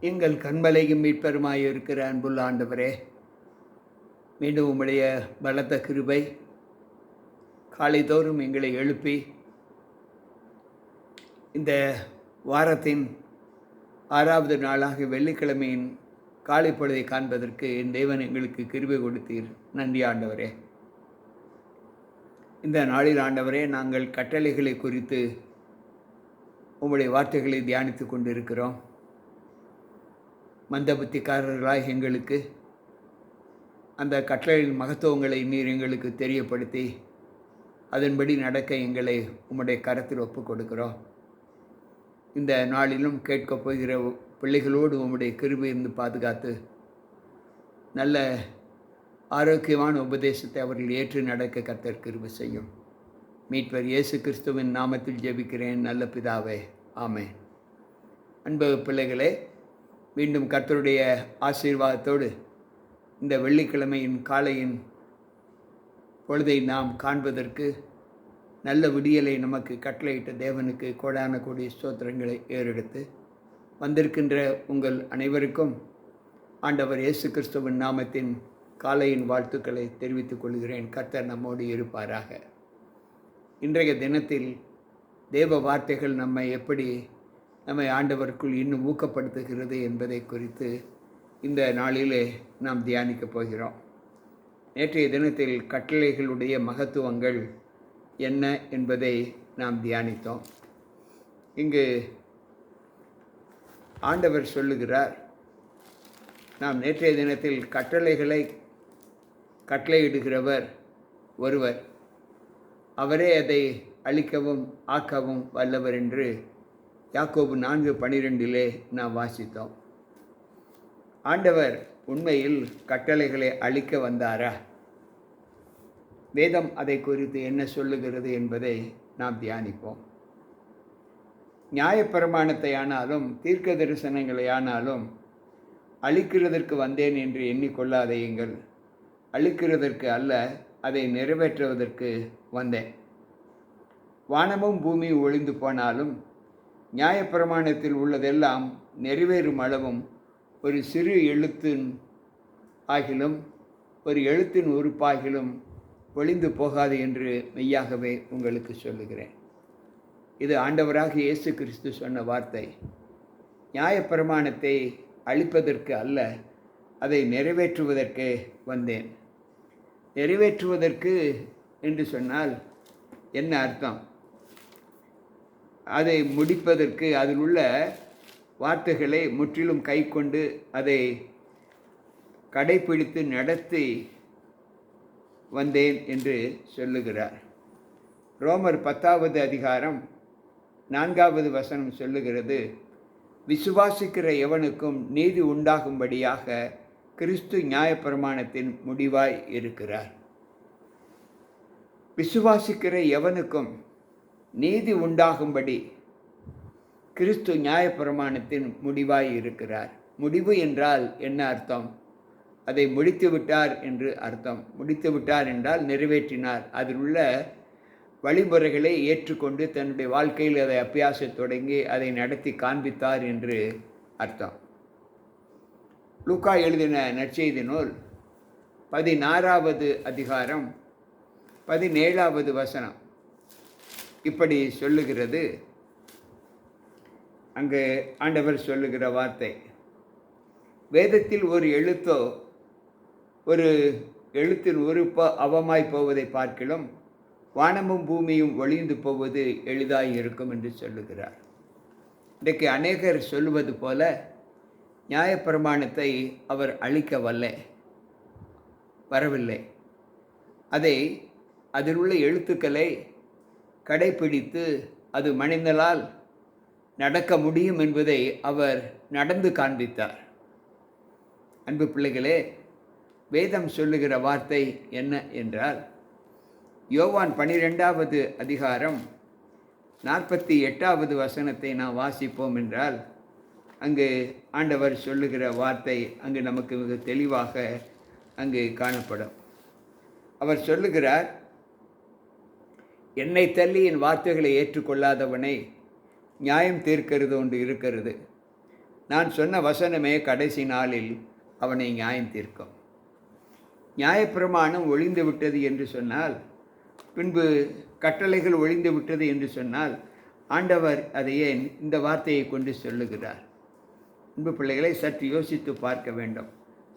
எங்கள் கண்மலையும் மீட்பெருமாய் இருக்கிற அன்புள்ள ஆண்டவரே, மீண்டும் உம்முடைய பலத்த கிருபை காலைதோறும் எங்களை எழுப்பி இந்த வாரத்தின் 6வது நாளாக வெள்ளிக்கிழமையின் காலை பொழுதை காண்பதற்கு என் தேவன் எங்களுக்கு கிருபை கொடுத்தீர். நன்றி ஆண்டவரே. இந்த நாளில் ஆண்டவரே, நாங்கள் கட்டளைகளை குறித்து உம்முடைய வார்த்தைகளை தியானித்து கொண்டிருக்கிறோம். மந்த புத்திக்காரர்களாய் எங்களுக்கு அந்த கட்டளையின் மகத்துவங்களை நீர் எங்களுக்கு தெரியப்படுத்தி அதன்படி நடக்க எங்களை உம்முடைய கரத்தில் ஒப்புக் கொடுக்கிறோம். இந்த நாளிலும் கேட்கப் போகிற பிள்ளைகளோடு உம்முடைய கிருபை இருந்து பாதுகாத்து நல்ல ஆரோக்கியமான உபதேசத்தை அவர்கள் ஏற்று நடக்க கர்த்தர் கிருபை செய்யும். மீட்பர் இயேசு கிறிஸ்துவின் நாமத்தில் ஜெபிக்கிறேன் நல்ல பிதாவே, ஆமென். அன்பு பிள்ளைகளே, மீண்டும் கர்த்தருடைய ஆசீர்வாதத்தோடு இந்த வெள்ளிக்கிழமையின் காலையின் பொழுதை நாம் காண்பதற்கு நல்ல விடியலை நமக்கு கட்டளையிட்ட தேவனுக்கு கோடான கோடி ஸ்தோத்திரங்களை ஏறெடுத்து வந்திருக்கின்ற உங்கள் அனைவருக்கும் ஆண்டவர் இயேசு கிறிஸ்துவின் நாமத்தின் காலையின் வாழ்த்துக்களை தெரிவித்துக் கொள்கிறேன். கர்த்தர் நம்மோடு இருப்பாராக. இன்றைய தினத்தில் தேவ வார்த்தைகள் நம்மை ஆண்டவருக்குள் இன்னும் ஊக்கப்படுத்துகிறது என்பதை குறித்து இந்த நாளிலே நாம் தியானிக்கப் போகிறோம். நேற்றைய தினத்தில் கட்டளைகளுடைய மகத்துவங்கள் என்ன என்பதை நாம் தியானித்தோம். இங்கு ஆண்டவர் சொல்லுகிறார், நாம் நேற்றைய தினத்தில் கட்டளையிடுகிறவர் ஒருவர், அவரே அதை அழிக்கவும் ஆக்கவும் வல்லவர் என்று யாக்கோபு 4:12 நாம் வாசித்தோம். ஆண்டவர் உண்மையில் கட்டளைகளை அழிக்க வந்தாரா? வேதம் அதை குறித்து என்ன சொல்லுகிறது என்பதை நாம் தியானிப்போம். நியாயப்பிரமாணத்தை ஆனாலும் தீர்க்க தரிசனங்களை ஆனாலும் அழிக்கிறதற்கு வந்தேன் என்று எண்ணிக்கொள்ளாதேயுங்கள். அழிக்கிறதற்கு அல்ல, அதை நிறைவேற்றுவதற்கு வந்தேன். வானமும் பூமியும் ஒழிந்து போனாலும் நியாயப்பிரமாணத்தில் உள்ளதெல்லாம் நிறைவேறும் அளவும் ஒரு சிறு எழுத்தின் ஆகிலும் ஒரு எழுத்தின் உறுப்பாகிலும் ஒழிந்து போகாது என்று மெய்யாகவே உங்களுக்கு சொல்லுகிறேன். இது ஆண்டவராக இயேசு கிறிஸ்து சொன்ன வார்த்தை. நியாயப்பிரமாணத்தை அழிப்பதற்கு அல்ல, அதை நிறைவேற்றுவதற்கே வந்தேன். நிறைவேற்றுவதற்கு என்று சொன்னால் என்ன அர்த்தம்? அதை முடிப்பதற்கு, அதில் உள்ள வார்த்தைகளை முற்றிலும் கை கொண்டு அதை கடைப்பிடித்து நடத்தி வந்தேன் என்று சொல்லுகிறார். ரோமர் 10வது அதிகாரம் 4வது வசனம் சொல்லுகிறது, விசுவாசிக்கிற எவனுக்கும் நீதி உண்டாகும்படியாக கிறிஸ்து நியாயப்பிரமாணத்தின் முடிவாய் இருக்கிறார். விசுவாசிக்கிற எவனுக்கும் நீதி உண்டாகும்படி கிறிஸ்து நியாயப்பிரமாணத்தின் முடிவாய் இருக்கிறார். முடிவு என்றால் என்ன அர்த்தம்? அதை முடித்து விட்டார் என்று அர்த்தம். முடித்து விட்டார் என்றால் நிறைவேற்றினார். அதில் உள்ள வழிமுறைகளை ஏற்றுக்கொண்டு தன்னுடைய வாழ்க்கையில் அதை அபியாச தொடங்கி அதை நடத்தி காண்பித்தார் என்று அர்த்தம். லூக்கா எழுதின நற்செய்தி நூல் 16வது அதிகாரம் 17வது வசனம் இப்படி சொல்லுகிறது. அங்கு ஆண்டவர் சொல்லுகிற வார்த்தை, வேதத்தில் ஒரு எழுத்தோ ஒரு எழுத்தின் உறுப்போ அவமாய் போவதை பார்க்கிலும் வானமும் பூமியும் ஒழிந்து போவது எளிதாய் இருக்கும் என்று சொல்லுகிறார். இன்றைக்கு அநேகர் சொல்லுவது போல நியாயப்பிரமாணத்தை அவர் அழிக்க வரவில்லை. அதில் உள்ள எழுத்துக்களை கடைப்பிடித்து அது மனிதனால் நடக்க முடியும் என்பதை அவர் நடந்து காண்பித்தார். அன்பு பிள்ளைகளே, வேதம் சொல்லுகிற வார்த்தை என்ன என்றால், யோவான் 12வது அதிகாரம் 48வது வசனத்தை நாம் வாசிப்போம் என்றால், அங்கு ஆண்டவர் சொல்லுகிற வார்த்தை அங்கு நமக்கு மிக தெளிவாக அங்கு காணப்படும். அவர் சொல்லுகிறார், என்னை தள்ளி என் வார்த்தைகளை ஏற்றுக்கொள்ளாதவனை நியாயம் தீர்க்கிறது ஒன்று இருக்கிறது. நான் சொன்ன வசனமே கடைசி நாளில் அவனை நியாயம் தீர்க்கும். நியாயப்பிரமாணம் ஒழிந்து விட்டது என்று சொன்னால், பின்பு கட்டளைகள் ஒழிந்து விட்டது என்று சொன்னால், ஆண்டவர் அதை ஏன் இந்த வார்த்தையை கொண்டு சொல்லுகிறார்? அன்பு பிள்ளைகளை, சற்று யோசித்து பார்க்க வேண்டும்.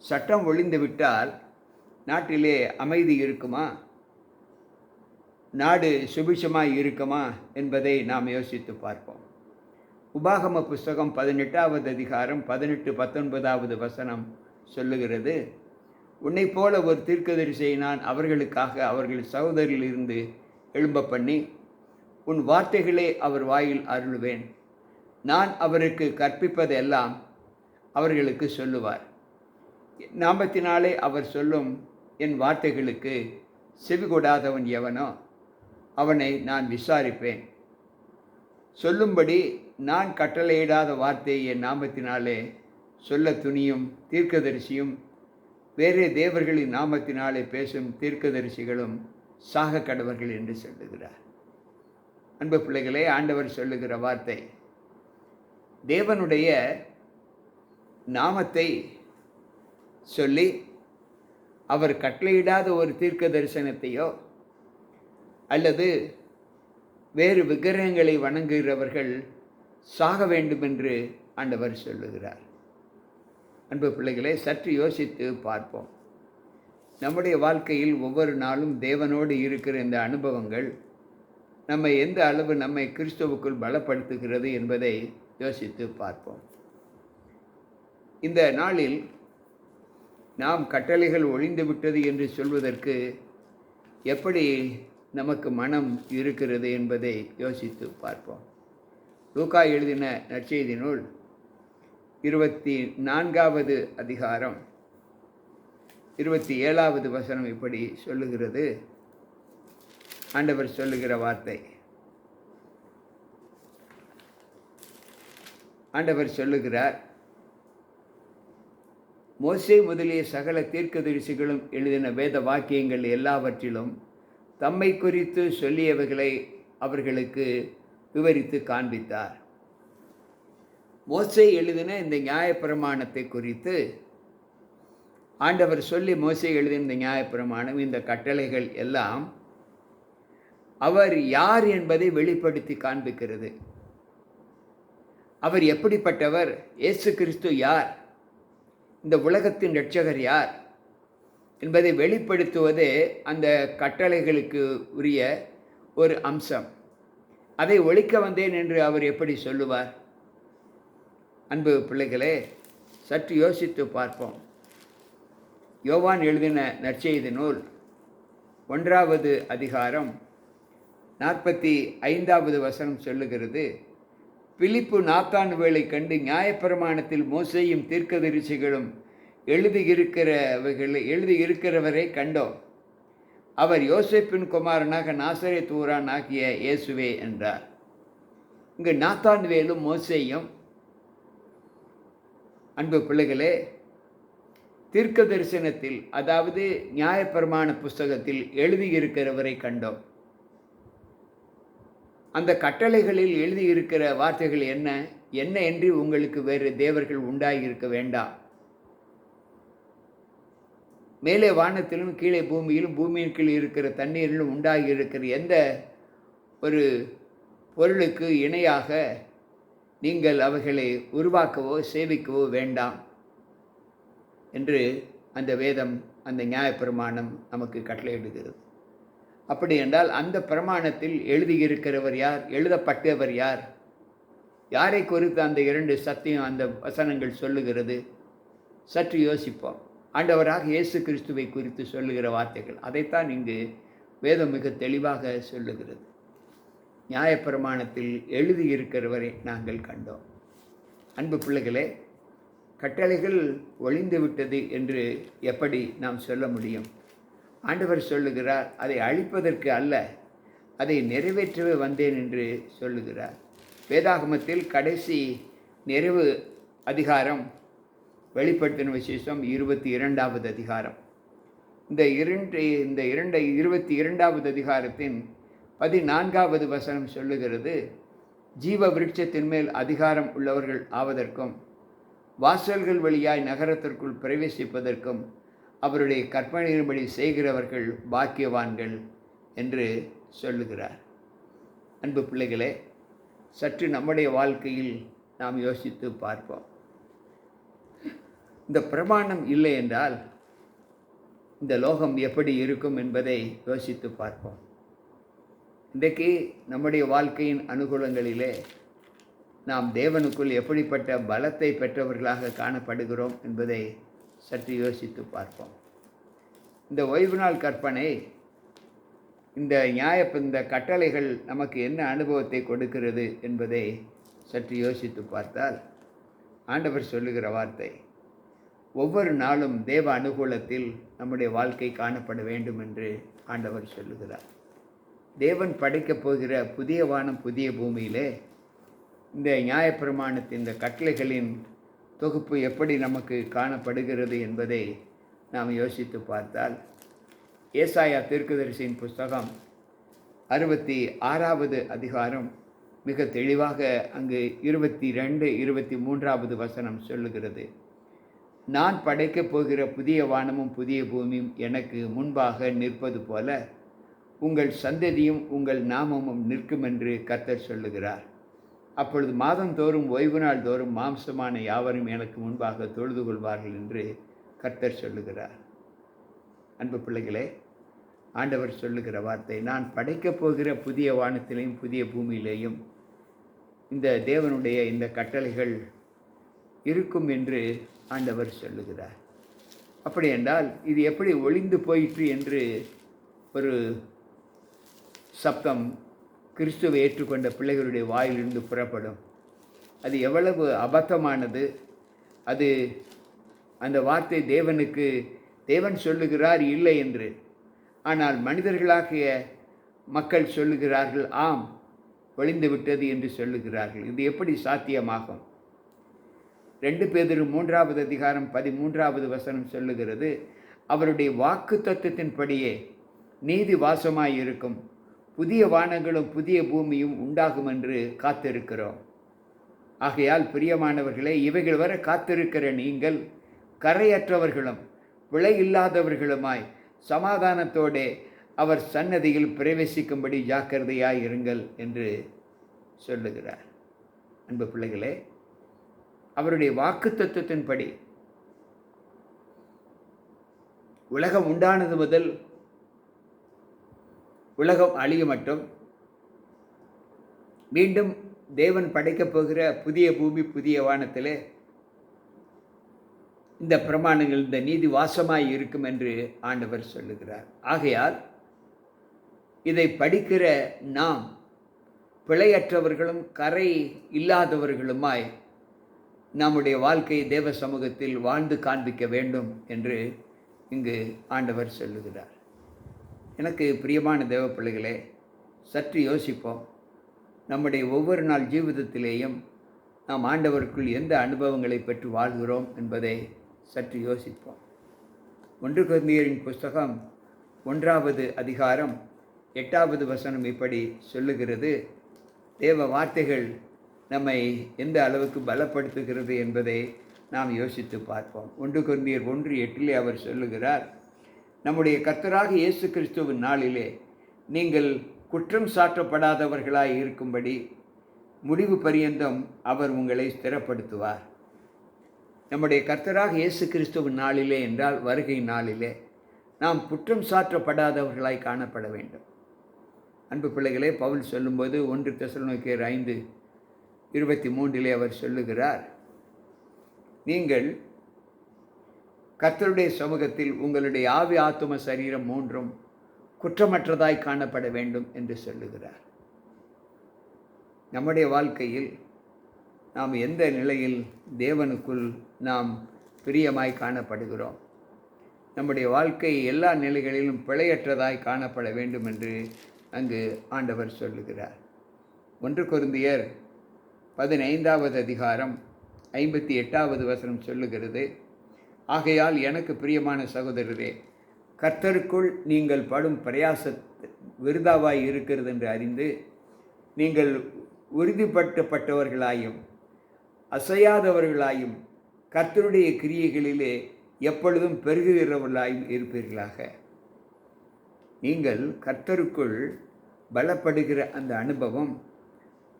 சட்டம் ஒழிந்து விட்டால் நாட்டிலே அமைதி இருக்குமா? நாடு சுபிட்சமாய் இருக்குமா என்பதை நாம் யோசித்து பார்ப்போம். உபாகம புஸ்தகம் 18வது அதிகாரம் 18-19 வசனம் சொல்லுகிறது, உன்னை போல ஒரு தீர்க்கதரிசியை நான் அவர்களுக்காக அவர்கள் சகோதரிலிருந்து எழும்ப பண்ணி உன் வார்த்தைகளே அவர் வாயில் அருளுவேன். நான் அவருக்கு கற்பிப்பதெல்லாம் அவர்களுக்கு சொல்லுவார். நாமத்தினாலே அவர் சொல்லும் என் வார்த்தைகளுக்கு செவிகொடாதவன் எவனோ அவனை நான் விசாரிப்பேன். சொல்லும்படி நான் கட்டளையிடாத வார்த்தையை என் நாமத்தினாலே சொல்ல துணியும் தீர்க்கதரிசியும் வேறே தேவர்களின் நாமத்தினாலே பேசும் தீர்க்கதரிசிகளும் சாக கடவர்கள் என்று சொல்லுகிறார். அன்பு பிள்ளைகளே, ஆண்டவர் சொல்லுகிற வார்த்தை, தேவனுடைய நாமத்தை சொல்லி அவர் கட்டளையிடாத ஒரு தீர்க்க தரிசனத்தையோ அல்லது வேறு விக்கிரகங்களை வணங்குகிறவர்கள் சாக வேண்டும் என்று ஆண்டவர் சொல்லுகிறார். அன்பு பிள்ளைகளே, சற்று யோசித்து பார்ப்போம். நம்முடைய வாழ்க்கையில் ஒவ்வொரு நாளும் தேவனோடு இருக்கிற இந்த அனுபவங்கள் நம்மை எந்த அளவு நம்மை கிறிஸ்துவுக்குள் பலப்படுத்துகிறது என்பதை யோசித்து பார்ப்போம். இந்த நாளில் நாம் கட்டளைகள் ஒழிந்து விட்டது என்று சொல்வதற்கு எப்படி நமக்கு மனம் இருக்கிறது என்பதை யோசித்து பார்ப்போம். லூக்கா எழுதின நற்செய்தி நூல் 24வது அதிகாரம் 27வது வசனம் இப்படி சொல்லுகிறது. ஆண்டவர் சொல்லுகிற வார்த்தை, ஆண்டவர் சொல்லுகிறார், மோசே முதலிய சகல தீர்க்கதரிசிகளும் எழுதின வேத வாக்கியங்கள் எல்லாவற்றிலும் தம்மை குறித்து சொல்லியவைகளை அவர்களுக்கு விவரித்து காண்பித்தார். மோசே எழுதின இந்த நியாயப்பிரமாணத்தை குறித்து ஆண்டவர் சொல்லி மோசே எழுதின இந்த நியாயப்பிரமாணம், இந்த கட்டளைகள் எல்லாம் அவர் யார் என்பதை வெளிப்படுத்தி காண்பிக்கிறது. அவர் எப்படிப்பட்டவர், இயேசு கிறிஸ்து யார், இந்த உலகத்தின் இரட்சகர் யார் என்பதை வெளிப்படுத்துவதே அந்த கட்டளைகளுக்கு உரிய ஒரு அம்சம். அதை ஒழிக்க வந்தேன் என்று அவர் எப்படி சொல்லுவார்? அன்பு பிள்ளைகளே, சற்று யோசித்து பார்ப்போம். யோவான் எழுதின நற்செய்தி நூல் 1வது அதிகாரம் 45வது வசனம் சொல்லுகிறது, பிலிப்பு நாத்தானுவேலை கண்டு நியாயப்பிரமாணத்தில் மோசேயும் தீர்க்கதரிசிகளும் எழுதியிருக்கிறவரை கண்டோம். அவர் யோசேப்பின் குமாரனாக நாசரேத் ஊரான் ஆகிய இயேசுவே என்றார். இங்கு நாத்தான்வேலும் மோசேயும், அன்பு பிள்ளைகளே, தீர்க்க தரிசனத்தில் அதாவது நியாயப்பிரமாண புஸ்தகத்தில் எழுதியிருக்கிறவரை கண்டோம். அந்த கட்டளைகளில் எழுதியிருக்கிற வார்த்தைகள் என்ன என்ன என்று உங்களுக்கு வேறு தேவர்கள் உண்டாகியிருக்க வேண்டாம். மேலே வானத்திலும் கீழே பூமியிலும் பூமியின் கீழ் இருக்கிற தண்ணீரிலும் உண்டாகி இருக்கிற எந்த ஒரு பொருளுக்கு இணையாக நீங்கள் அவைகளை உருவாக்கவோ சேவிக்கவோ வேண்டாம் என்று அந்த வேதம், அந்த நியாயப்பிரமாணம் நமக்கு கட்டளையிடுகிறது. அப்படி என்றால் அந்த பிரமாணத்தில் எழுதியிருக்கிறவர் யார், எழுதப்பட்டவர் யார், யாரை குறித்து அந்த 2 சத்தியம் அந்த வசனங்கள் சொல்லுகிறது? சற்று யோசிப்போம். ஆண்டவராக இயேசு கிறிஸ்துவை குறித்து சொல்லுகிற வார்த்தைகள், அதைத்தான் இங்கு வேதம் மிக தெளிவாக சொல்லுகிறது. நியாயப்பிரமாணத்தில் எழுதியிருக்கிறவரை நாங்கள் கண்டோம். அன்பு பிள்ளைகளே, கட்டளைகள் ஒழிந்து விட்டது என்று எப்படி நாம் சொல்ல முடியும்? ஆண்டவர் சொல்லுகிறார், அதை அழிப்பதற்கு அல்ல, அதை நிறைவேற்றவே வந்தேன் என்று சொல்லுகிறார். வேதாகமத்தில் கடைசி நிறைவு அதிகாரம் வெளிப்படுத்தின விசேஷம் 22வது அதிகாரம். இந்த 22வது அதிகாரத்தின் 14வது வசனம் சொல்லுகிறது, ஜீவ விருட்சத்தின் மேல் அதிகாரம் உள்ளவர்கள் ஆவதற்கும் வாசல்கள் வழியாய் நகரத்திற்குள் பிரவேசிப்பதற்கும் அவருடைய கற்பனையின்படி செய்கிறவர்கள் பாக்கியவான்கள் என்று சொல்லுகிறார். அன்பு பிள்ளைகளே, சற்று நம்முடைய வாழ்க்கையில் நாம் யோசித்து பார்ப்போம். இந்த பிரமாணம் இல்லை என்றால் இந்த லோகம் எப்படி இருக்கும் என்பதை யோசித்து பார்ப்போம். இன்றைக்கு நம்முடைய வாழ்க்கையின் அனுகூலங்களிலே நாம் தேவனுக்குள் எப்படிப்பட்ட பலத்தை பெற்றவர்களாக காணப்படுகிறோம் என்பதை சற்று யோசித்து பார்ப்போம். இந்த ஓய்வு நாள் கற்பனை, இந்த கட்டளைகள் நமக்கு என்ன அனுபவத்தை கொடுக்கிறது என்பதை சற்று யோசித்து பார்த்தால் ஆண்டவர் சொல்லுகிற வார்த்தை, ஒவ்வொரு நாளும் தேவ அனுகூலத்தில் நம்முடைய வாழ்க்கை காணப்பட வேண்டும் என்று ஆண்டவர் சொல்லுகிறார். தேவன் படைக்கப் போகிற புதிய வானம் புதிய பூமியிலே இந்த நியாயப்பிரமாணத்தின் இந்த கட்டளைகளின் தொகுப்பு எப்படி நமக்கு காணப்படுகிறது என்பதை நாம் யோசித்து பார்த்தால், ஏசாயா தீர்க்கதரிசியின் புஸ்தகம் 66வது அதிகாரம் மிக தெளிவாக அங்கு 22, 23வது வசனம் சொல்லுகிறது. நான் படைக்கப் போகிற புதிய வானமும் புதிய பூமியும் எனக்கு முன்பாக நிற்பது போல உங்கள் சந்ததியும் உங்கள் நாமமும் நிற்கும் என்று கர்த்தர் சொல்லுகிறார். அப்பொழுது மாதந்தோறும் ஓய்வு நாள் தோறும் மாம்சமான யாவரும் எனக்கு முன்பாக தொழுது கொள்வார்கள் என்று கர்த்தர் சொல்லுகிறார். அன்பு பிள்ளைகளே, ஆண்டவர் சொல்லுகிற வார்த்தை, நான் படைக்கப் போகிற புதிய வானத்திலேயும் புதிய பூமியிலேயும் இந்த தேவனுடைய இந்த கட்டளைகள் இருக்கும் என்று ஆண்டவர் சொல்லுகிறார். அப்படி என்றால் இது எப்படி ஒளிந்து போயிற்று என்று ஒரு சப்தம் கிறிஸ்துவை ஏற்றுக்கொண்ட பிள்ளைகளுடைய வாயிலிருந்து புறப்படும். அது எவ்வளவு அபத்தமானது! அது அந்த வார்த்தை தேவன் சொல்லுகிறார் இல்லை என்று, ஆனால் மனிதர்களாகிய மக்கள் சொல்லுகிறார்கள் ஆம் ஒளிந்து விட்டது என்று சொல்லுகிறார்கள். இது எப்படி சாத்தியமாகும்? 2 பேதுரு 3வது அதிகாரம் 13வது வசனம் சொல்லுகிறது, அவருடைய வாக்கு தத்துவத்தின்படியே நீதி வாசமாயிருக்கும் புதிய வானங்களும் புதிய பூமியும் உண்டாகும் என்று காத்திருக்கிறோம். ஆகையால் பிரியமானவர்களே, இவைகள் வர காத்திருக்கிற நீங்கள் கரையற்றவர்களும் பிழை இல்லாதவர்களுமாய் சமாதானத்தோடே அவர் சன்னதியில் பிரவேசிக்கும்படி ஜாக்கிரதையாய் இருங்கள் என்று சொல்லுகிறார். அன்பு பிள்ளைகளே, அவருடைய வாக்கு தத்துவத்தின்படி உலகம் உண்டானது முதல் உலகம் அழிய மட்டும் மீண்டும் தேவன் படைக்கப் போகிற புதிய பூமி புதிய வானத்திலே இந்த பிரமாணங்கள், இந்த நீதி வாசமாய் இருக்கும் என்று ஆண்டவர் சொல்லுகிறார். ஆகையால் இதை படிக்கிற நாம் பிழையற்றவர்களும் கரை இல்லாதவர்களுமாய் நம்முடைய வாழ்க்கையை தேவ சமூகத்தில் வாழ்ந்து காண்பிக்க வேண்டும் என்று இங்கு ஆண்டவர் சொல்லுகிறார். எனக்கு பிரியமான தேவ பிள்ளைகளே, சற்று யோசிப்போம். நம்முடைய ஒவ்வொரு நாள் ஜீவிதத்திலேயும் நாம் ஆண்டவருக்குள் எந்த அனுபவங்களை பெற்று வாழ்கிறோம் என்பதை சற்று யோசிப்போம். 1 கொரிந்தியரின் புஸ்தகம் 1வது அதிகாரம் 8வது வசனம் இப்படி சொல்லுகிறது. தேவ வார்த்தைகள் நம்மை எந்த அளவுக்கு பலப்படுத்துகிறது என்பதை நாம் யோசித்து பார்ப்போம். 1 கொரிந்தியர் 1:8 அவர் சொல்லுகிறார், நம்முடைய கர்த்தராக இயேசு கிறிஸ்துவின் நாளிலே நீங்கள் குற்றம் சாட்டப்படாதவர்களாய் இருக்கும்படி முடிவு பரியந்தம் அவர் உங்களை ஸ்திரப்படுத்துவார். நம்முடைய கர்த்தராக இயேசு கிறிஸ்துவின் நாளிலே என்றால் வருகை நாளிலே நாம் குற்றம் சாட்டப்படாதவர்களாய் காணப்பட வேண்டும். அன்பு பிள்ளைகளே, பவுல் சொல்லும்போது 1 தெசலோனிக்கேயர் 5:23 அவர் சொல்லுகிறார், நீங்கள் கர்த்தருடைய சமூகத்தில் உங்களுடைய ஆவி ஆத்தும சரீரம் 3 குற்றமற்றதாய் காணப்பட வேண்டும் என்று சொல்லுகிறார். நம்முடைய வாழ்க்கையில் நாம் எந்த நிலையில் தேவனுக்குள் நாம் பிரியமாய் காணப்படுகிறோம்? நம்முடைய வாழ்க்கை எல்லா நிலைகளிலும் பிழையற்றதாய் காணப்பட வேண்டும் என்று அங்கு ஆண்டவர் சொல்லுகிறார். 1 கொரிந்தியர் 15வது அதிகாரம் 58வது வசனம் சொல்லுகிறது, ஆகையால் எனக்கு பிரியமான சகோதரரே, கர்த்தருக்குள் நீங்கள் படும் பிரயாச விருதாவாய் இருக்கிறது என்று அறிந்து நீங்கள் உறுதிப்பட்டவர்களாயும் அசையாதவர்களாயும் கர்த்தருடைய கிரியைகளிலே எப்பொழுதும் பெருகுகிறவர்களாய் இருப்பீர்களாக. நீங்கள் கர்த்தருக்குள் பலப்படுகிற அந்த அனுபவம்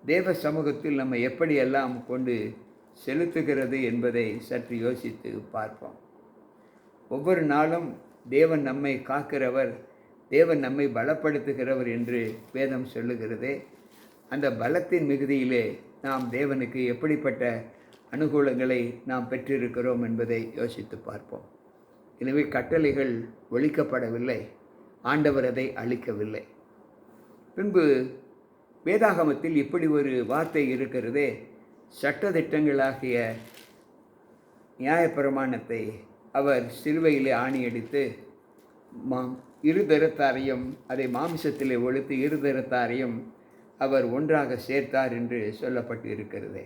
தேவ சமூகத்தில் நம்ம எப்படியெல்லாம் கொண்டு செலுத்துகிறது என்பதை சற்று யோசித்து பார்ப்போம். ஒவ்வொரு நாளும் தேவன் நம்மை காக்கிறவர், தேவன் நம்மை பலப்படுத்துகிறவர் என்று வேதம் சொல்லுகிறதே. அந்த பலத்தின் மிகுதியிலே நாம் தேவனுக்கு எப்படிப்பட்ட அனுகூலங்களை நாம் பெற்றிருக்கிறோம் என்பதை யோசித்து பார்ப்போம். எனவே கட்டளைகள் ஒழிக்கப்படவில்லை, ஆண்டவர் அதை அளிக்கவில்லை. பின்பு வேதாகமத்தில் இப்படி ஒரு வார்த்தை இருக்கிறதே, சட்டதிட்டங்களாகிய நியாயப்பிரமாணத்தை அவர் சிலுவையிலே ஆணியடித்து இருதரத்தாரையும் அதை மாமிசத்திலே ஒழித்து இருதரத்தாரையும் அவர் ஒன்றாக சேர்த்தார் என்று சொல்லப்பட்டு இருக்கிறதே.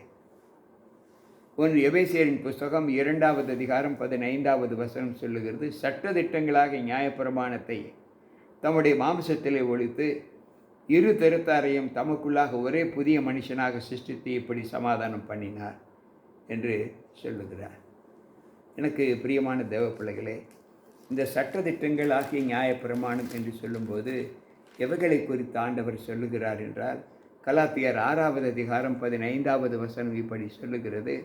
ஒன்று எபேசியரின் புஸ்தகம் 2வது அதிகாரம் 15வது வசனம் சொல்லுகிறது, சட்டதிட்டங்களாக நியாயப்பிரமாணத்தை தம்முடைய மாம்சத்திலே ஒழித்து இரு தரத்தாரையும் தமக்குள்ளாக ஒரே புதிய மனுஷனாக சிருஷ்டித்து இப்படி சமாதானம் பண்ணினார் என்று சொல்லுகிறார். எனக்கு பிரியமான தேவ பிள்ளைகளே, இந்த சட்டதிட்டங்கள் ஆகிய நியாயப்பிரமாணம் என்று சொல்லும்போது எவைகளை குறித்து ஆண்டவர் சொல்லுகிறார் என்றால், கலாத்தியர் 6வது அதிகாரம் 15வது வசனம் இப்படி சொல்லுகிறது,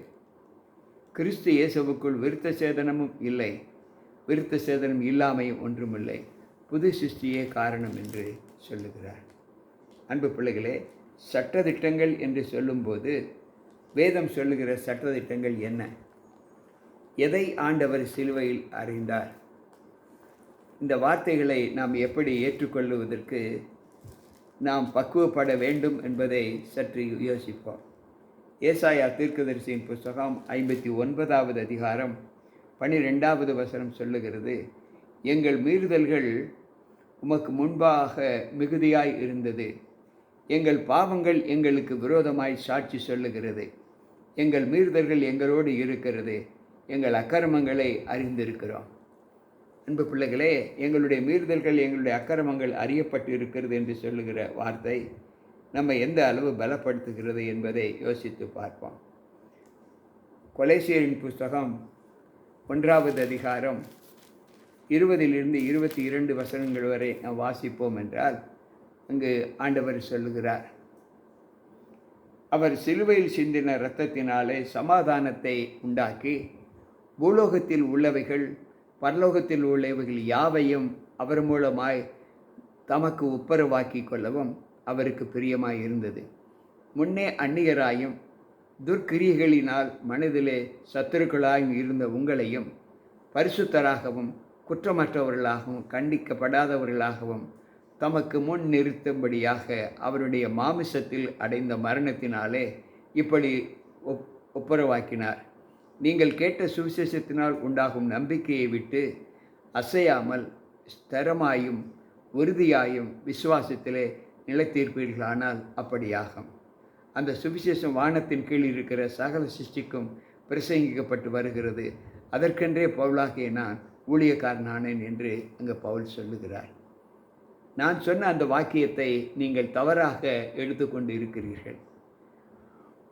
கிறிஸ்து இயேசுவுக்குள் விருத்த சேதனமும் இல்லை, விருத்த சேதனம் இல்லாமையும் ஒன்றுமில்லை, புது சிருஷ்டியே காரணம் என்று சொல்லுகிறார். அன்பு பிள்ளைகளே, சட்டதிட்டங்கள் என்று சொல்லும்போது வேதம் சொல்லுகிற சட்டதிட்டங்கள் என்ன? எதை ஆண்டவர் சிலுவையில் அறிந்தார்? இந்த வார்த்தைகளை நாம் எப்படி ஏற்றுக்கொள்வதற்கு நாம் பக்குவப்பட வேண்டும் என்பதை சற்று யோசிப்போம். ஏசாயா தீர்க்கதரிசியின் புஸ்தகம் 59வது அதிகாரம் 12வது வசனம் சொல்லுகிறது, எங்கள் மீறுதல்கள் உமக்கு முன்பாக மிகுதியாய் இருந்தது, எங்கள் பாவங்கள் எங்களுக்கு விரோதமாய் சாட்சி சொல்லுகிறது, எங்கள் மீறுதல்கள் எங்களோடு இருக்கிறது, எங்கள் அக்கிரமங்களை அறிந்திருக்கிறோம். அன்பு பிள்ளைகளே, எங்களுடைய மீறுதல்கள் எங்களுடைய அக்கிரமங்கள் அறியப்பட்டு இருக்கிறது என்று சொல்லுகிற வார்த்தை நம்ம எந்த அளவு பலப்படுத்துகிறது என்பதை யோசித்து பார்ப்போம். கொலேசியரின் புஸ்தகம் 1வது அதிகாரம் 20லிருந்து 22 வசனங்கள் வரை நாம் வாசிப்போம் என்றால், அங்கு ஆண்டவர் சொல்லுகிறார், அவர் சிலுவையில் சிந்தின இரத்தத்தினாலே சமாதானத்தை உண்டாக்கி பூலோகத்தில் உள்ளவைகள் பரலோகத்தில் உள்ளவைகள் யாவையும் அவர் மூலமாய் தமக்கு ஒப்புரவாக்கி கொள்ளவும் அவருக்கு பிரியமாய் இருந்தது. முன்னே அந்நியராயும் துர்க்கிரியைகளினால் மனதிலே சத்துருக்களாயும் இருந்த உங்களையும் பரிசுத்தராகவும் குற்றமற்றவர்களாகவும் கண்டிக்கப்படாதவர்களாகவும் தமக்கு முன் நிறுத்தும்படியாக அவருடைய மாமிசத்தில் அடைந்த மரணத்தினாலே இப்படி ஒப்புரவாக்கினார். நீங்கள் கேட்ட சுவிசேஷத்தினால் உண்டாகும் நம்பிக்கையை விட்டு அசையாமல் ஸ்திரமாயும் உறுதியாயும் விசுவாசத்திலே நிலைத்தீர்ப்பீர்களானால் அப்படியாகும். அந்த சுவிசேஷம் வானத்தின் கீழ் இருக்கிற சகல சிருஷ்டிக்கும் பிரசங்கிக்கப்பட்டு வருகிறது, அதற்கென்றே பவுலாகிய நான் ஊழியக்காரனானேன் என்று அங்கு பவுல் சொல்லுகிறார். நான் சொன்ன அந்த வாக்கியத்தை நீங்கள் தவறாக எடுத்துக்கொண்டு இருக்கிறீர்கள்.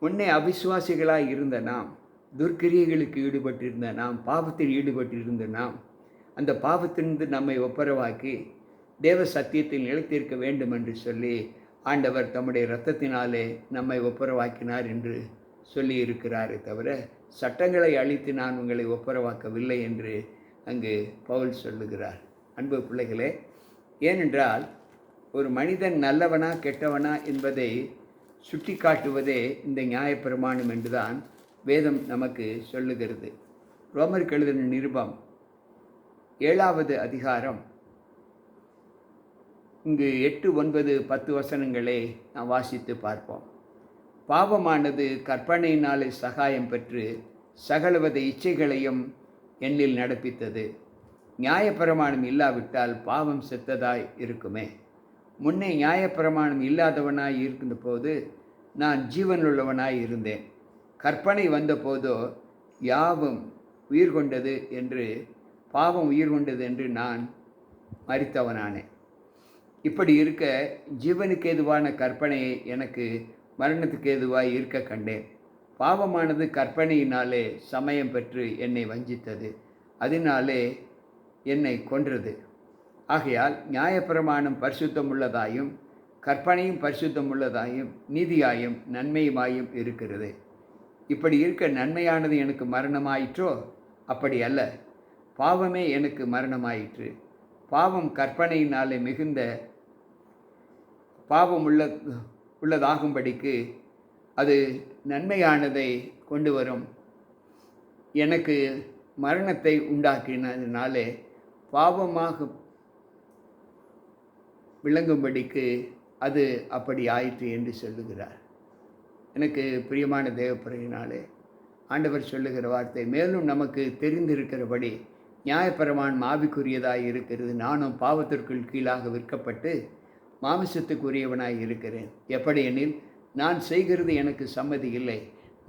முன்னே அவிசுவாசிகளாய் இருந்த நாம், துர்க்கிரியைகளுக்கு ஈடுபட்டிருந்த நாம், பாவத்தில் ஈடுபட்டிருந்த நாம், அந்த பாவத்திலிருந்து நம்மை ஒப்புரவாக்கி தேவ சத்தியத்தில் நிலைத்திருக்க வேண்டும் என்று சொல்லி ஆண்டவர் தம்முடைய இரத்தத்தினாலே நம்மை ஒப்புரவாக்கினார் என்று சொல்லி இருக்கிறாரே தவிர சட்டங்களை அழித்து நான் உங்களை ஒப்புரவாக்கவில்லை என்று அங்கு பவுல் சொல்லுகிறார். அன்பு பிள்ளைகளே, ஏனென்றால் ஒரு மனிதன் நல்லவனா கெட்டவனா என்பதை சுட்டி காட்டுவதே இந்த நியாயப்பிரமாணம் என்றுதான் வேதம் நமக்கு சொல்லுகிறது. ரோமருக்கு எழுதின நிருபம் 7வது அதிகாரம் இங்கு 8, 9, 10 வசனங்களை நாம் வாசித்து பார்ப்போம். பாவமானது கற்பனையினாலே சகாயம் பெற்று சகலவித இச்சைகளையும் என்னில் நடப்பித்தது. நியாயப்பிரமாணம் இல்லாவிட்டால் பாவம் செத்ததாய் இருக்குமே. முன்னே நியாயப்பிரமாணம் இல்லாதவனாய் இருக்கின்ற போது நான் ஜீவனுள்ளவனாய் இருந்தேன். கற்பனை வந்தபோதோ யாவும் உயிர் கொண்டது என்று, பாவம் உயிர் கொண்டது என்று நான் மரித்தவனானேன். இப்படி இருக்க ஜீவனுக்கு ஏதுவான கற்பனையை எனக்கு மரணத்துக்கு ஏதுவாய் இருக்க கண்டேன். பாவமானது கற்பனையினாலே சமயம் பெற்று என்னை வஞ்சித்தது, அதனாலே என்னை கொன்றது. ஆகையால் நியாயப்பிரமாணம் பரிசுத்தம் உள்ளதாயும் கற்பனையும் பரிசுத்தம் உள்ளதாயும் நீதியாயும் நன்மையுமாயும் இருக்கிறது. இப்படி இருக்க நன்மையானது எனக்கு மரணமாயிற்றோ? அப்படி அல்ல, பாவமே எனக்கு மரணமாயிற்று. பாவம் கற்பனையினாலே மிகுந்த பாவம் உள்ளதாகும்படிக்கு அது நன்மையானதை கொண்டு வரும். எனக்கு மரணத்தை உண்டாக்கினதினாலே பாவமாக விளங்கும்படிக்கு அது அப்படி ஆயிற்று என்று சொல்லுகிறார். எனக்கு பிரியமான தேவப்பிரையினாலே ஆண்டவர் சொல்லுகிற வார்த்தை மேலும் நமக்கு தெரிந்திருக்கிறபடி நியாயப்பிரமாணம் ஆவிக்குரியதாய் இருக்கிறது. நானும் பாவத்திற்குள் கீழாக விற்கப்பட்டு மாமிசத்துக்குரியவனாய் இருக்கிறேன். எப்படி எனில், நான் செய்கிறது எனக்கு சம்மதி இல்லை.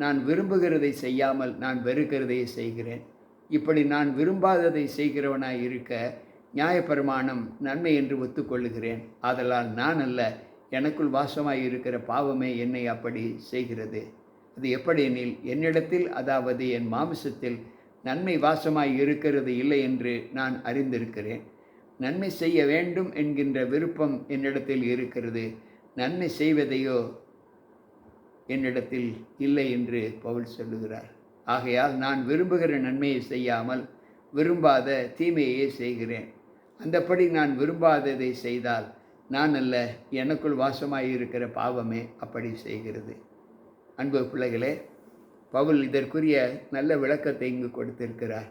நான் விரும்புகிறதை செய்யாமல் நான் வெறுக்கிறதையே செய்கிறேன். இப்படி நான் விரும்பாததை செய்கிறவனாய் இருக்க நியாயப்பிரமாணம் நன்மை என்று ஒத்துக்கொள்ளுகிறேன். ஆதலால் நான் அல்ல, எனக்குள் வாசமாய் இருக்கிற பாவமே என்னை அப்படி செய்கிறது. அது எப்படி எனில், என்னிடத்தில், அதாவது என் மாமிசத்தில் நன்மை வாசமாய் இருக்கிறது இல்லை என்று நான் அறிந்திருக்கிறேன். நன்மை செய்ய வேண்டும் என்கின்ற விருப்பம் என்னிடத்தில் இருக்கிறது, நன்மை செய்வதையோ என்னிடத்தில் இல்லை என்று பவுல் சொல்லுகிறார். ஆகையால் நான் விரும்புகிற நன்மையை செய்யாமல் விரும்பாத தீமையே செய்கிறேன். அந்தப்படி நான் விரும்பாததை செய்தால் நான் அல்ல, எனக்குள் வாசமாய் இருக்கிற பாவமே அப்படி செய்கிறது. அன்பு பிள்ளைகளே, பவுல் இதற்குரிய நல்ல விளக்கத்தை இங்கு கொடுத்திருக்கிறார்.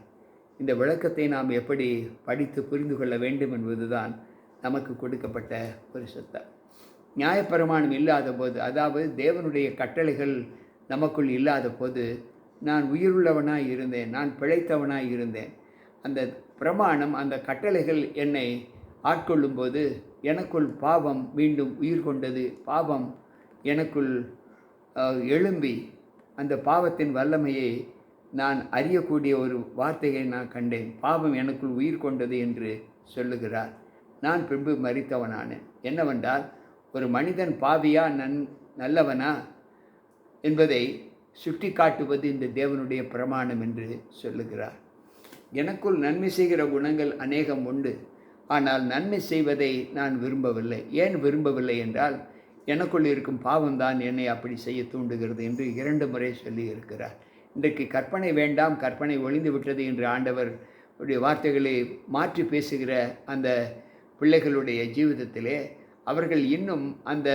இந்த விளக்கத்தை நாம் எப்படி படித்து புரிந்து கொள்ள வேண்டும் என்பதுதான் நமக்கு கொடுக்கப்பட்ட ஒரு சட்டம். நியாயப்பிரமாணம் இல்லாத போது, அதாவது தேவனுடைய கட்டளைகள் நமக்குள் இல்லாத போது நான் உயிருள்ளவனாய் இருந்தேன், நான் பிழைத்தவனாய் இருந்தேன். அந்த பிரமாணம், அந்த கட்டளைகள் என்னை ஆட்கொள்ளும்போது எனக்குள் பாவம் மீண்டும் உயிர் கொண்டது. பாவம் எனக்குள் எழும்பி அந்த பாவத்தின் வல்லமையை நான் அறியக்கூடிய ஒரு வார்த்தையை நான் கண்டேன். பாவம் எனக்குள் உயிர் கொண்டது என்று சொல்லுகிறார். நான் பின்பு மரித்தவனானேன். என்னவென்றால், ஒரு மனிதன் பாவியா நல்லவனா என்பதை சுட்டி காட்டுவது இந்த தேவனுடைய பிரமாணம் என்று சொல்லுகிறார். எனக்குள் நன்மை செய்கிற குணங்கள் அநேகம் உண்டு, ஆனால் நன்மை செய்வதை நான் விரும்பவில்லை. ஏன் விரும்பவில்லை என்றால், எனக்குள் இருக்கும் பாவம்தான் என்னை அப்படி செய்ய தூண்டுகிறது என்று 2 முறை சொல்லி இருக்கிறார். இன்றைக்கு கற்பனை வேண்டாம், கற்பனை ஒழிந்து விட்டது என்று ஆண்டவர் உடைய வார்த்தைகளை மாற்றி பேசுகிற அந்த பிள்ளைகளுடைய ஜீவிதத்திலே அவர்கள் இன்னும் அந்த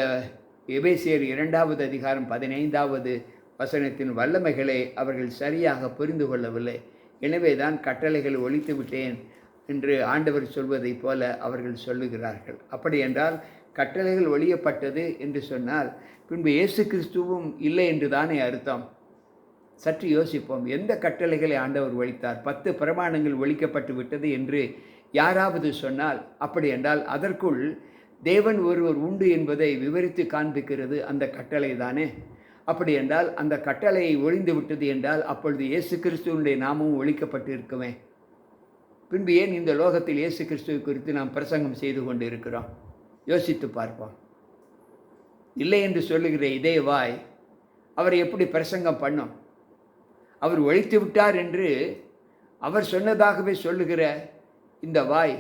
எபேசியர் 2வது அதிகாரம் 15வது வசனத்தின் வல்லமைகளை அவர்கள் சரியாக புரிந்து கொள்ளவில்லை. எனவே தான் கட்டளைகள் ஒழித்து விட்டேன் என்று ஆண்டவர் சொல்வதைப் போல அவர்கள் சொல்லுகிறார்கள். அப்படி என்றால் கட்டளைகள் ஒழியப்பட்டது என்று சொன்னால் பின்பு இயேசு கிறிஸ்துவும் இல்லை என்று தானே அர்த்தம். சற்று யோசிப்போம். எந்த கட்டளைகளை ஆண்டவர் ஒழித்தார்? 10 பிரமாணங்கள் ஒழிக்கப்பட்டு விட்டது என்று யாராவது சொன்னால், அப்படி என்றால் அதற்குள் தேவன் ஒருவர் உண்டு என்பதை விவரித்து காண்பிக்கிறது அந்த கட்டளை தானே. அப்படி என்றால் அந்த கட்டளையை ஒழிந்து விட்டது என்றால் அப்பொழுது இயேசு கிறிஸ்துவனுடைய நாமும் ஒழிக்கப்பட்டு இருக்குமே. பின்பு ஏன் இந்த லோகத்தில் இயேசு கிறிஸ்துவை குறித்து நாம் பிரசங்கம் செய்து கொண்டு இருக்கிறோம்? யோசித்து பார்ப்போம். இல்லை என்று சொல்லுகிற இதே வாய் அவரை எப்படி பிரசங்கம் பண்ணும்? அவர் ஒழித்து விட்டார் என்று அவர் சொன்னதாகவே சொல்லுகிற இந்த வாய்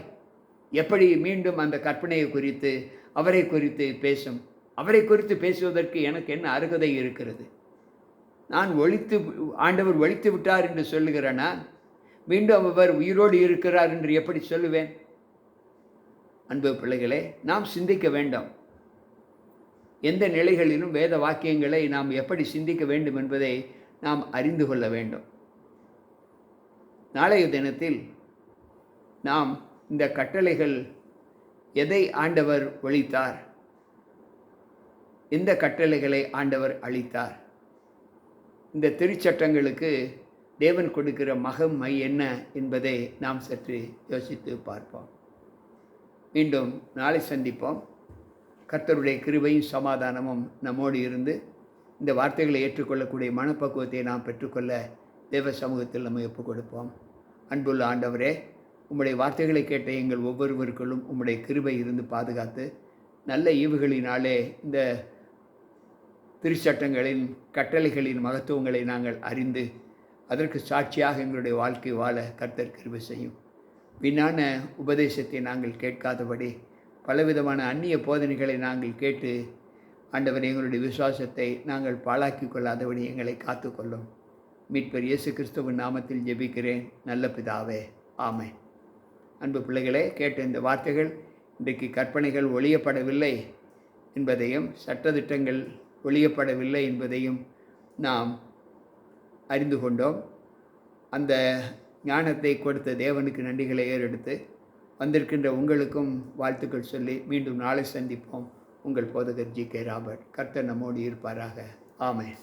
எப்படி மீண்டும் அந்த கற்பனையை குறித்து அவரை குறித்து பேசும்? அவரை குறித்து பேசுவதற்கு எனக்கு என்ன அருகதை இருக்கிறது? நான் ஆண்டவர் ஒழித்து விட்டார் என்று சொல்லுகிற நான் மீண்டும் அவர் உயிரோடு இருக்கிறார் என்று எப்படி சொல்லுவேன்? அன்பு பிள்ளைகளே, நாம் சிந்திக்க வேண்டும். எந்த நிலைகளிலும் வேத வாக்கியங்களை நாம் எப்படி சிந்திக்க வேண்டும் என்பதை நாம் அறிந்து கொள்ள வேண்டும். நாளைய தினத்தில் நாம் இந்த கட்டளைகள் எதை ஆண்டவர் ஒழித்தார், எந்த கட்டளைகளை ஆண்டவர் அளித்தார், இந்த திருச்சட்டங்களுக்கு தேவன் கொடுக்கிற மகிமை என்ன என்பதை நாம் சற்று யோசித்து பார்ப்போம். மீண்டும் நாளை சந்திப்போம். கர்த்தருடைய கிருபையும் சமாதானமும் நம்மோடு இருந்து இந்த வார்த்தைகளை ஏற்றுக்கொள்ளக்கூடிய மனப்பக்குவத்தை நாம் பெற்றுக்கொள்ள தேவ சமூகத்தில் நம்ம ஒப்புக் கொடுப்போம். அன்புள்ள ஆண்டவரே, உம்முடைய வார்த்தைகளை கேட்ட எங்கள் ஒவ்வொருவருக்குள்ளும் உம்முடைய கிருபை இருந்து பாதுகாத்து நல்ல ஈவுகளினாலே இந்த திருச்சட்டங்களின் கட்டளைகளின் மகத்துவங்களை நாங்கள் அறிந்து அதற்கு சாட்சியாக எங்களுடைய வாழ்க்கை வாழ கர்த்தர் கிருபை செய்யும். வீணான உபதேசத்தை நாங்கள் கேட்காதபடி பலவிதமான அந்நிய போதனைகளை நாங்கள் கேட்டு ஆண்டவர் எங்களுடைய விசுவாசத்தை நாங்கள் பாழாக்கி கொள்ளாதபடி எங்களை காத்துக்கொள்ளும். மீட்பர் இயேசு கிறிஸ்துவின் நாமத்தில் ஜெபிக்கிறேன் நல்ல பிதாவே, ஆமென். அன்பு பிள்ளைகளே, கேட்ட இந்த வார்த்தைகள் இன்றைக்கு கற்பனைகள் ஒழியப்படவில்லை என்பதையும் சட்டதிட்டங்கள் ஒழியப்படவில்லை என்பதையும் நாம் அறிந்து கொண்டோம். அந்த ஞானத்தை கொடுத்த தேவனுக்கு நன்றிகளை ஏறெடுத்து வந்திருக்கின்ற உங்களுக்கும் வாழ்த்துக்கள் சொல்லி மீண்டும் நாளை சந்திப்போம். உங்கள் போதகர் ஜி.கே. ராபர்ட். கர்த்தர் நம்மோடு இருப்பாராக. ஆமென்.